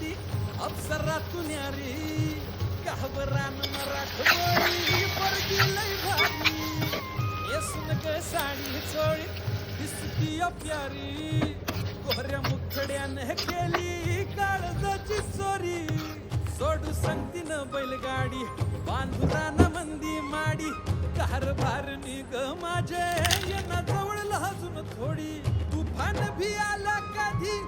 न्यारी अप्सरातून न्यारी काबरान मराठमोळी पोरगी लय भारी नेसून ग साडी चोळी दिसती प्यारी गोऱ्या मुखड्याने केली काळजाची चोरी सोडू सांगतीन बैलगाडी बांधुराना मंदी माडी कारभार निग माझे येना जवळ अजून थोडी तुफान भी आला कधी